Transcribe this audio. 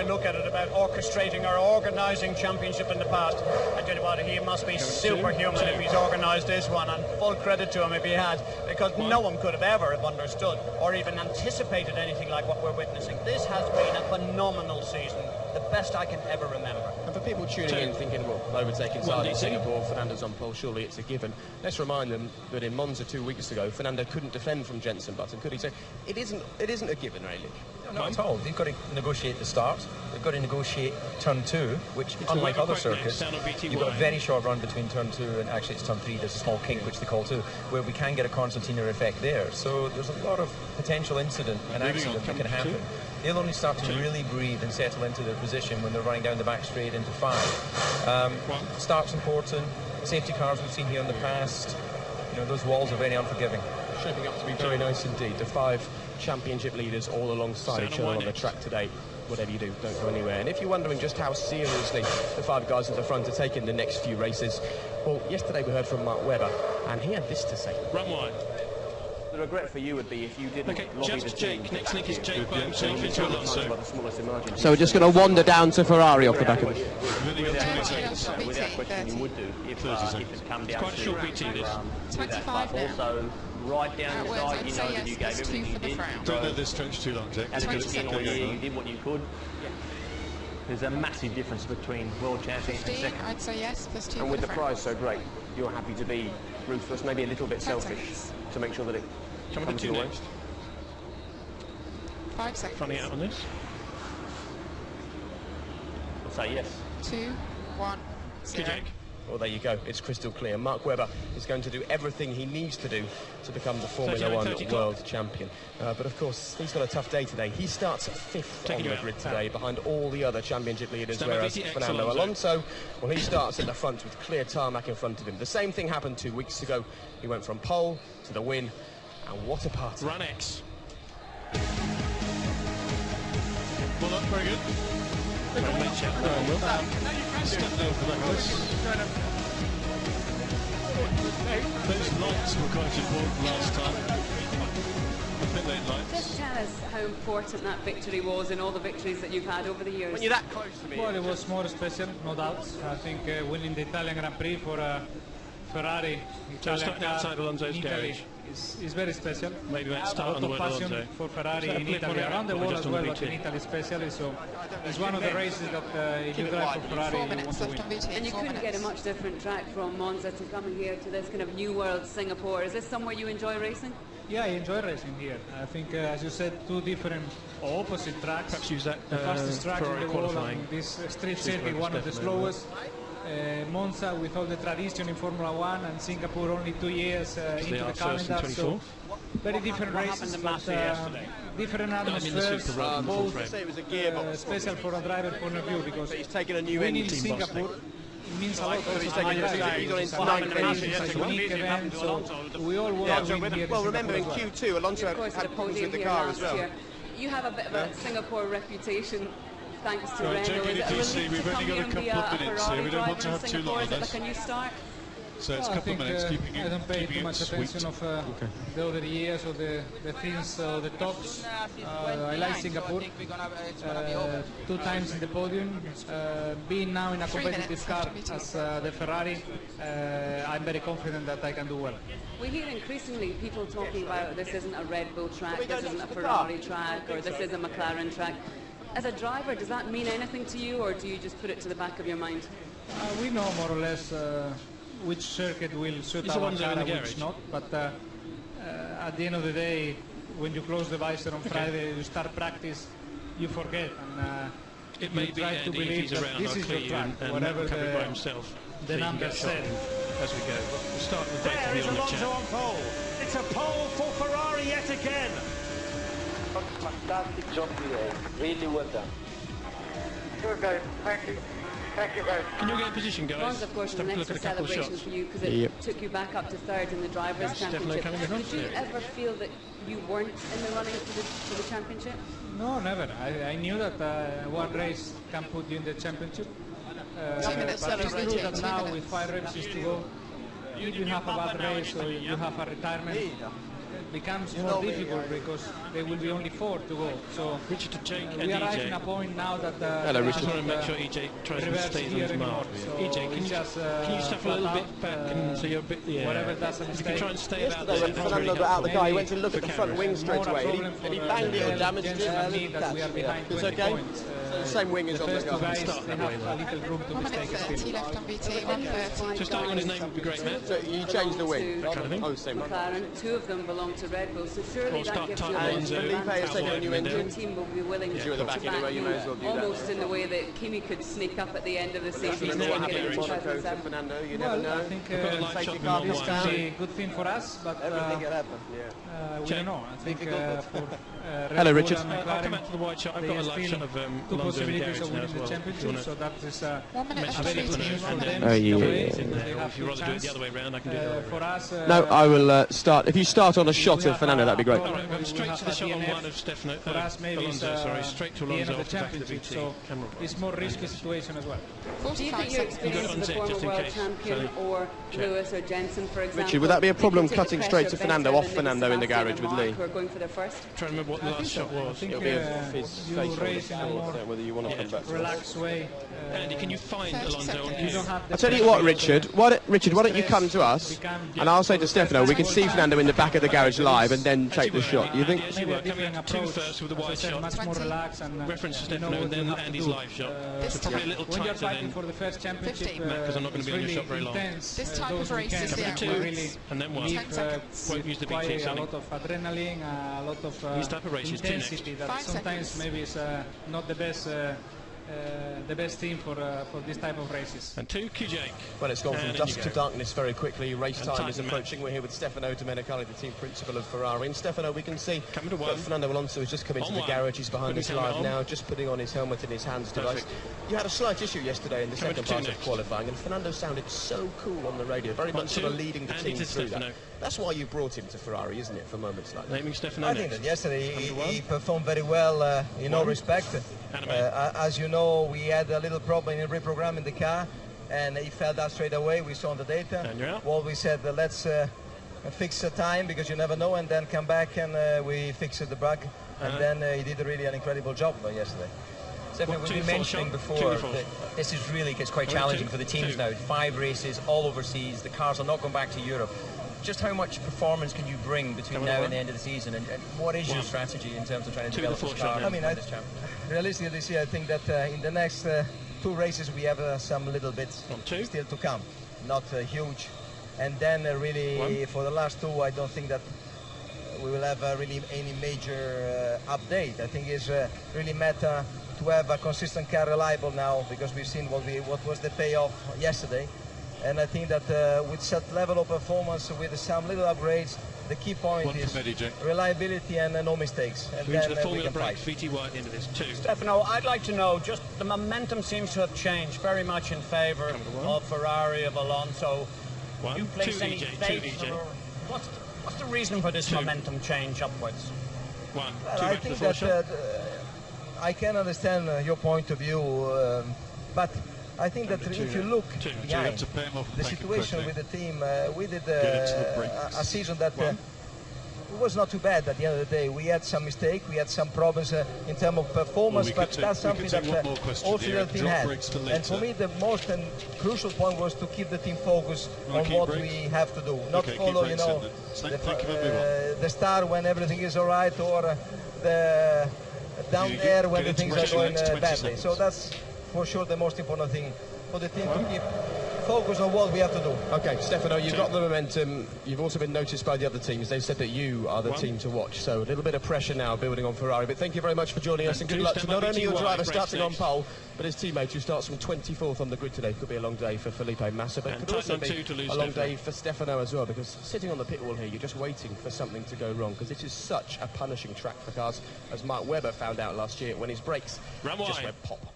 to look at it about orchestrating or organising championship in the past. I tell you what, he must be superhuman if he's organised this one, and full credit to him if he has, because no one could have ever have understood or even anticipated anything like what we're witnessing. This has been a phenomenal season, the best I can ever remember. And for people tuning in thinking, well, overtaking side in Singapore, Fernando's on pole, surely it's a given. Let's remind them that in Monza 2 weeks ago, Fernando couldn't defend from Jenson Button, could he? So it isn't a given, really. No, not at all. They've got to negotiate the start. They've got to negotiate turn 2, which, unlike other circuits, you've got a very short run between turn 2 and actually it's turn 3. There's a small kink, which they call 2, where we can get a concertina effect there. So there's a lot of potential incident and accident that can happen. They'll only start to really breathe and settle into their position when they're running down the back straight into 5. Start's important. Safety cars we've seen here in the past, you know, those walls are very unforgiving. Shaping up to be very nice indeed. The 5 championship leaders all alongside each other on the track today. Whatever you do, don't go anywhere. And if you're wondering just how seriously the 5 guys at the front are taking the next few races, well, yesterday we heard from Mark Webber, and he had this to say. Run wide. The regret for you would be if you didn't lobby the team. Jake. Next link is Jake into Alonso. So we're just going to wander down to Ferrari off the back of it. Without question, you would do if it come down quite a short PT this. 25 now. Also, right down the side, you know that you gave everything you did. Don't let this stretch too long, Jake. And you did what you could. There's a massive difference between world champions and second. I'd say yes, plus 2 And with the prize so great, you're happy to be ruthless, maybe a little bit selfish, to make sure that it comes your way. 5 seconds. Running out on this. I'll say yes. 2, 1, 0. Jake. Well, there you go. It's crystal clear. Mark Webber is going to do everything he needs to do to become the Formula 1 world champion. But of course, he's got a tough day today. He starts 5th on the grid today, behind all the other championship leaders, whereas Fernando Alonso, well, he starts at the front with clear tarmac in front of him. The same thing happened 2 weeks ago. He went from pole to the win, and what a party. Run X. Well, that's very good. Step down for that, guys. Those lights were quite important last time. The pit lane lights. Just tell us how important that victory was in all the victories that you've had over the years. When you're that close to me. Well, it was more special, no doubt. I think winning the Italian Grand Prix for Ferrari, Italian car outside Alonso's in Italy garage. is very special. Maybe let's start on a the lot of word passion Alonso. for Ferrari in Italy, around the world as well, but in Italy especially. So it's one of the races that if you drive for Ferrari, 4 you minutes want to left win. on VT. And you couldn't get a much different track from Monza to coming here to this kind of new world Singapore. Is this somewhere you enjoy racing? Yeah, I enjoy racing here. I think, as you said, 2 different or opposite tracks. Perhaps use that The fastest track in Ferrari the world, qualifying. and this street circuit, one of the slowest. Monza with all the tradition in Formula 1, and Singapore only 2 years into the calendar. So very different races, but different atmospheres. Both special for a driver point of view, because He's taken a new winning engine. Singapore means a lot. He's taken a unique event, so we all want to win here. Well, remember in Q2, Alonso Of course, had at a problems podium with the here car last as well. year. You have a bit of a Singapore reputation, thanks to Right, Renault. Jake, Is it a DC, relief we've to only come got a here and be couple of minutes Ferrari here. We don't want driver to in have too Singapore? long Is on it this. like a new start? So it's a I couple of think minutes, keeping I don't pay keeping too it much sweet. attention of the other years or the things, the tops. I like Singapore. 2 times in the podium. Being now in a 3 competitive minutes car after meeting. as the Ferrari, I'm very confident that I can do well. We hear increasingly people talking about this isn't a Red Bull track, this isn't a Ferrari track, or this is a McLaren track. As a driver, does that mean anything to you, or do you just put it to the back of your mind? We know more or less which circuit will suit Is the our one car in and the which garage? not. But at the end of the day, when you close the visor on Friday, you start practice, you forget, and It you may be try to Andy, if believe he's that around, this I'll is clear your you track, and whatever cover it by himself. the numbers said. As we go. We'll start with both There of is you on the Alonso chat. on pole. It's a pole for Ferrari yet again. Fantastic job today. Really well done. Good guys. Thank you. Thank you guys. Can you get in position, guys? Monza, of course, Just is have an a look extra at a couple of celebration shots. for you because it took you back up to 3rd in the Drivers' Championship. Did you ever feel that you weren't in the running for the championship? No, never. I knew that one race can put you in the championship. 2 minutes But left it's on true VT, that 2 now minutes. with 5 races to go, if you have a bad race or you have a retirement, becomes more difficult because there will be only 4 to go. So Richard to Jake and we arrive EJ. in a point now that Hello, Richard. I just want to make sure EJ tries to stay on his mark. So EJ, can you just step a little bit back and so you're a bit, whatever does a if you can try and stay about Yesterday this, when that's Fernando really got out the helpful car, he went to look for at the front cameras. wing straight away, and he banged it and damaged it. that we are behind It's 20 okay. points. The same wing is The on the first two car. guys, they have a little room to 1 minute mistake 30 still. left on BT, 1:30. So starting on his name would be great, man. So you changed the wing. That kind of thing. Oh, same. McLaren, 2 of them belong to Red Bull, so surely Or that start gives you tight a lines, Felipe has taken a new your engine. team will be willing If you're at the back anyway, you may as well do that. almost in the way that Kimi could sneak up at the end of the season. You know what and get happened it in in Monaco to 2007. Fernando, you never Well, know. I think We've got a light Safety shot of car him on this white. time. it's a good thing for us, but Everything can happen, yeah. we don't know. I think for Red Hello, Bull Richard. and I'll come McLaren, back to the wide shot. I've they got a have light still shot of 2 Alonso in possibilities garage of now winning as the well. championship, so that is 1 minute mention and very good 30. news for them. Oh, yeah. They have If you'd rather do it the other way around, I can do it the other way for around. us. No, I will start. If you start on a shot we of have Fernando, that'd be great. All right, I'm straight to the shot on DNF. one of Stefano. For us, maybe it's Alonso, sorry, straight to the end Alonso of the off the back of the championship, BT so camera. it's more risky situation as well. Do you 45 think your seconds. experience You've as got a it on former set, world just in case. champion Sorry. or Check. Lewis or Jensen, for example? Richard, would that be a you problem can take the cutting straight to pressure Fernando better off than Fernando maybe in the Sebastian garage with and Mark, Lee? who are going for their first? Trying to remember what the last shot I was. think It'll be off his you face or race the in a more short, whether you want to come back to that. relaxed way. Andy, can you find 30 Alonso on seconds. You cue? don't have the I'll tell you what, Richard. Why don't you come to us, and I'll say to Stefano, we can see Fernando in the back of the garage live, and then take the shot. You think? Yes, you were coming out to 2 first with the wide shot. much more relaxed and Reference to you know Stefano what and you then have to Andy's do. live shot. This So probably a time. little When you're tighter fighting than for the first championship, 15. because I'm not going to be in the it's shot very really long. intense. This type Those of race is weekends the can outdoors. really And then what? leave, 10 seconds. Won't use the quite BT, a Sonny. lot of adrenaline, a lot of These type of races, two next. intensity that 5 sometimes seconds. maybe is not the best team for this type of races. And 2, Jake. Well, it's gone from And in dusk you to go. darkness very quickly. Race And time tight is match. approaching. We're here with Stefano Domenicali, the team principal of Ferrari. And Stefano, we can see Coming to that one. Fernando Alonso has just come into On the one. garage. He's behind Putting us his helmet live on. now, just putting on his helmet in his hands device. Perfect. You had a slight issue yesterday in the Coming second to two part of next. qualifying, and Fernando sounded so cool on the radio, very much sort of 1-2. leading the Andy team to through that. Stefano. That's why you brought him to Ferrari, isn't it, for moments like that? Naming Stefano I think next. that yesterday Come to one. he performed very well in all respects. As you know, we had a little problem in reprogramming the car, and he felt that straight away. We saw on the data. And you're out. Well, we said let's fix the time because you never know, and then come back and we fixed the bug, and then he did really an incredible job yesterday. Definitely, Two we've full been mentioning shot, before 2-4. that this is really gets quite Coming to challenging two. for the teams Two. now. 5 races, all overseas. The cars are not going back to Europe. Just how much performance can you bring between Coming now to and the end of the season? And what is your One. strategy in terms of trying to 2 develop to 4 this car? shot. I mean, this champ? realistically this year, I think that in the next 2 races we have some little bits On 2. still to come, not huge. And then really One. for the last 2, I don't think that we will have really any major update. I think it's really matter to have a consistent car reliable now, because we've seen what was the payoff yesterday. And I think that with such level of performance, with some little upgrades, the key point One is from Eddie, Jake. reliability and no mistakes. And We're into then the we Formula can break. fight. VT White at the end of this. 2. Stefano, I'd like to know, just the momentum seems to have changed very much in favour of Ferrari, of Alonso. 1, You 2 place any EJ, 2 faith, EJ. or what's the reason for this 2. momentum change upwards? 1, 2 Well, I back to the think 4 that shot. I can understand your point of view, but I think that Number if two. you look You have behind to pay him off and the thank him situation quickly. with the team, we did Get into the breaks. a season that One. was not too bad at the end of the day. We had some mistake, we had some problems in terms of performance, Well, we but could take- that's we something could take that one more question also here. the team Drop had. breaks to And for later. me, the most and crucial point was to keep the team focused Wanna on keep what breaks? we have to do, not Okay, keep follow, breaks in then. Thank you, everyone. the start when everything is all right, or the down You there get when the into things are breaks in the going next 20 badly. seconds. So that's for sure the most important thing for the team to keep focus on what we have to do. Okay, Stefano, you've got the momentum. You've also been noticed by the other teams. They've said that you are the 1. team to watch. So a little bit of pressure now building on Ferrari. But thank you very much for joining us, and good 2 luck to Stefano not only your VT driver White, starting on race pole, but his teammate who starts from 24th on the grid today. Could be a long day for Felipe Massa, but And could also tight on be 2 to lose a long Stefano. day for Stefano as well, because sitting on the pit wall here, you're just waiting for something to go wrong, because this is such a punishing track for cars, as Mark Webber found out last year when his brakes Run just wide. went pop.